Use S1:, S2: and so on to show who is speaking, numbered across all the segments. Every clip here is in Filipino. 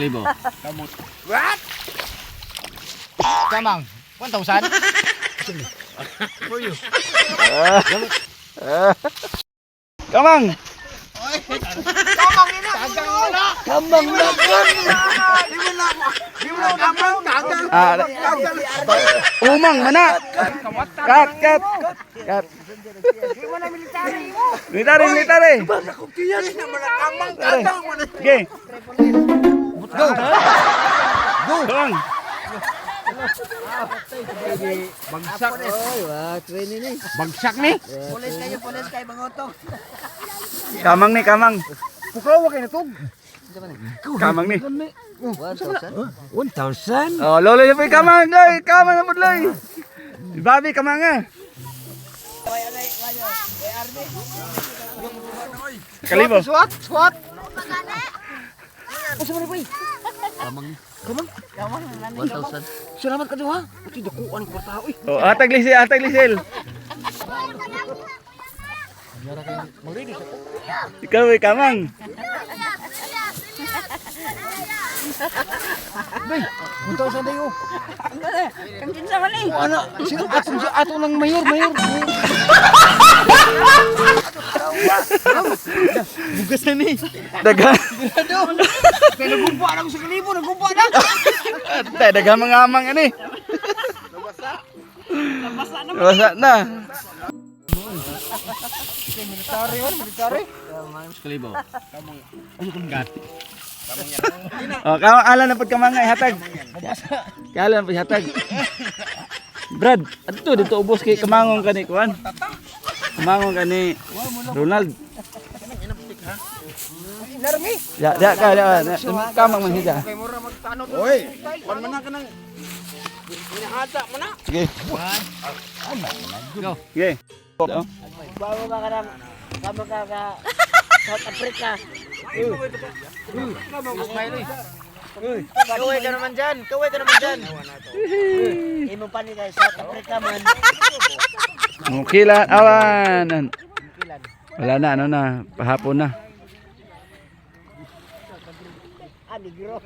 S1: Kalibo.
S2: What?
S1: Kamang, 1,000. For you.
S3: Kamang!
S2: Kamang ina.
S3: Kamang na!
S2: Di mo na kamang.
S3: Umang, mana! Cut!
S2: Di mo na military.
S3: Military!
S2: Di mo na kamang. Kamang mo na.
S3: Sige! Go! Kamang!
S1: Bagsak.
S3: Bagsak ni!
S2: Pulis kayo bangoto.
S3: Kamang ni, kamang!
S1: Pukaw kayo na to.
S3: Kamang ni!
S1: 1,000.
S3: Oh, lolo na po yung kamang! Ay, kamang na po loy! Babi, kamang nga! Kalibo!
S1: Swat.
S2: Kamang na ni.
S1: 1,000. Salamat ka duha. Pati dakuan ko tao eh.
S3: Oh, atag lisil! Ikaw ay kamang!
S1: Bay, 1,000 dayo.
S2: Kantin sa mali.
S1: Ano? Sino ato ng mayor. Bugas na ni.
S3: Daga!
S1: Kaya nagumpa na ako sa Kalibo, nagumpa na.
S3: Daga mga amang ani! Nabasa na!
S1: Military.
S3: Kalibo. Oh, kamang ala na pud kamang ay hatag. Kala na pud hatag. Brad, dito ubos kay kamangong kani kuan. Kamangong kani Ronald.
S2: Narmi.
S3: Ya, kamang man siya.
S2: Kay mura magtanod.
S1: Oy, pan man ka nang
S2: Inahata mo na.
S3: Sige.
S1: Go.
S3: Sige.
S2: Bago ka nang kamang ka South Africa. Kaway ka naman dyan. Imo pa ni kay South Africa man.
S3: Mukilan awan. Wala na ano na, pahapon na.
S2: Negro.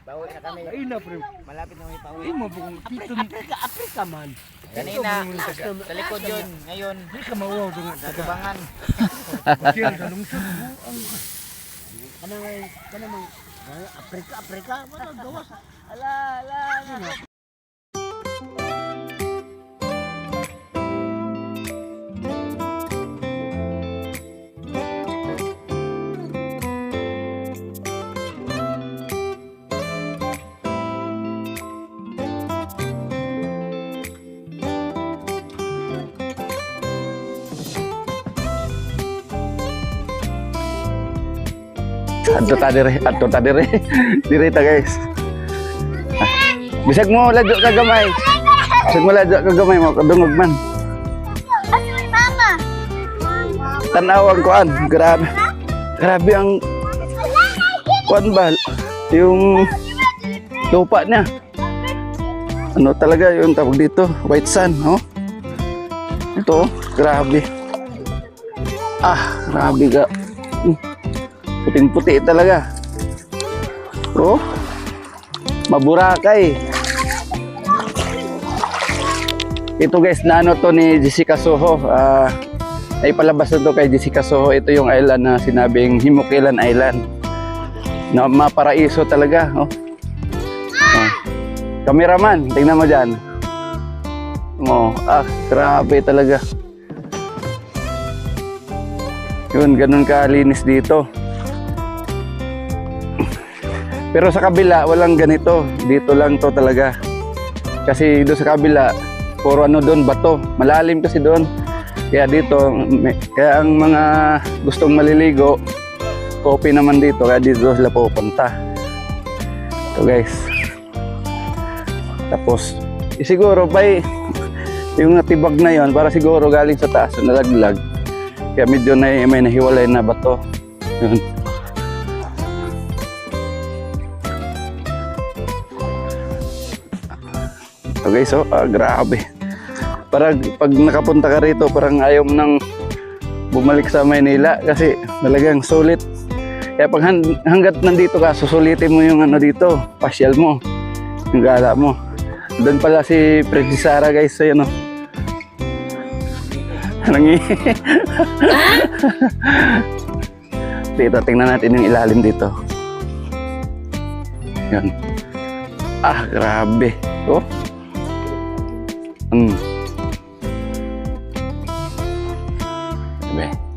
S2: Bawi na kami.
S1: Ay na pre.
S2: Malapit na may pauwi.
S1: Imo bukong piton.
S2: Africa man. Kanina, sa likod yun. Ngayon,
S1: Di ka mawaw dungo.
S2: sa tubangan.
S1: Kaya sa lungsod.
S2: Kanang Africa. Wala gawas. Ala.
S3: Adto ta dire. Dire ta guys. Bisag mo ladyo ka gamay. Mo kadungog man.
S4: Mama.
S3: Tanawang kuan, grabe. Grabe ang kuan ba yung lupa niya. Ano talaga yung tawag dito, white sand, oh. Ito, grabe. Grabe ka. Puting-puti talaga. Oh. Maburakay. Ito guys, na ano to ni Jessica Soho. Naipalabas na to kay Jessica Soho. Ito yung island na sinabing Himukilan Island. Na maparaiso talaga, oh. Cameraman, tingnan mo dyan. Oh, grabe talaga. Yun, ganun kalinis dito. Pero sa kabila, walang ganito. Dito lang to talaga. Kasi doon sa kabila, puro ano doon, bato. Malalim kasi doon. Kaya dito, kaya ang mga gustong maliligo, kopi naman dito. Kaya dito sila pupunta. Ito guys. Tapos, siguro yung natibag na yon para siguro galing sa taas, nalaglag. Kaya medyo may nahiwalay na bato. Yun. Okay, so grabe. Parang pag nakapunta ka rito, parang ayaw mo nang bumalik sa Maynila kasi talagang sulit. Kaya pag hanggat nandito ka, susulitin mo yung ano dito, pasyal mo, yung gala mo. Doon pala si Princess Sarah guys, so yun o. Dito, tingnan natin yung ilalim dito. Yan. Ah, grabe. Oh. Sabi.